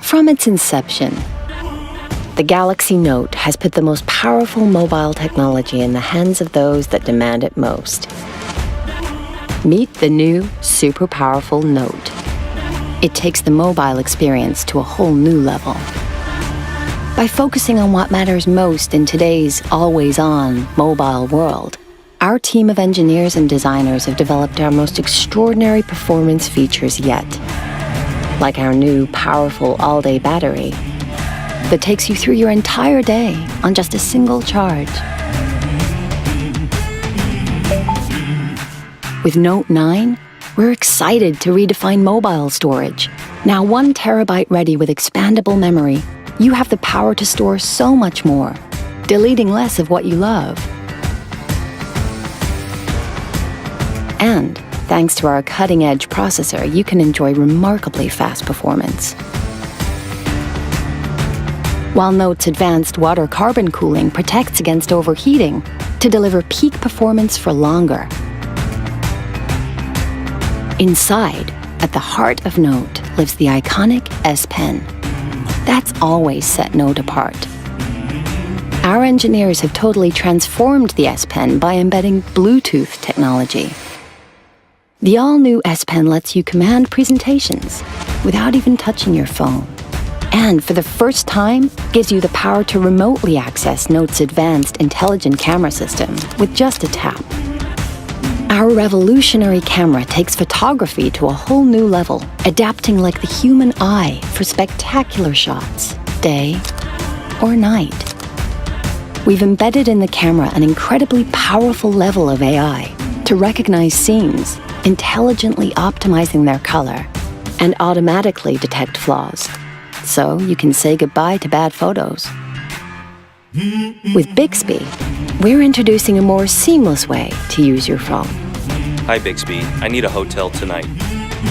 From its inception, the Galaxy Note has put the most powerful mobile technology in the hands of those that demand it most. Meet the new, super powerful Note. It takes the mobile experience to a whole new level. By focusing on what matters most in today's always-on mobile world, our team of engineers and designers have developed our most extraordinary performance features yet, like our new powerful all-day battery that takes you through your entire day on just a single charge. With Note9, we're excited to redefine mobile storage. Now 1 terabyte ready with expandable memory, you have the power to store so much more, deleting less of what you love. And thanks to our cutting-edge processor, you can enjoy remarkably fast performance. While Note's advanced water carbon cooling protects against overheating to deliver peak performance for longer. Inside, at the heart of Note, lives the iconic S Pen. That's always set Note apart. Our engineers have totally transformed the S Pen by embedding Bluetooth technology. The all-new S Pen lets you command presentations without even touching your phone. And for the first time, gives you the power to remotely access Note's advanced intelligent camera system with just a tap. Our revolutionary camera takes photography to a whole new level, adapting like the human eye for spectacular shots, day or night. We've embedded in the camera an incredibly powerful level of AI to recognize scenes, intelligently optimizing their color, and automatically detect flaws. So you can say goodbye to bad photos. With Bixby, we're introducing a more seamless way to use your phone. Hi Bixby, I need a hotel tonight.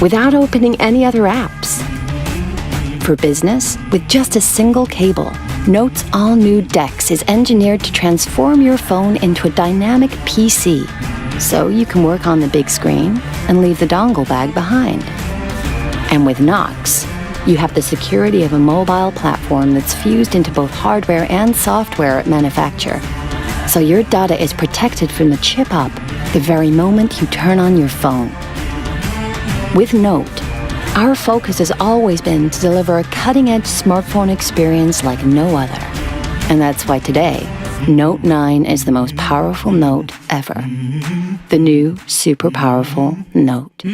Without opening any other apps. For business, with just a single cable, Note's all-new DeX is engineered to transform your phone into a dynamic PC, so you can work on the big screen and leave the dongle bag behind. And with Knox, you have the security of a mobile platform that's fused into both hardware and software at manufacture. So your data is protected from the chip up the very moment you turn on your phone. With Note, our focus has always been to deliver a cutting-edge smartphone experience like no other. And that's why today, Note9 is the most powerful Note ever. The new, super powerful Note.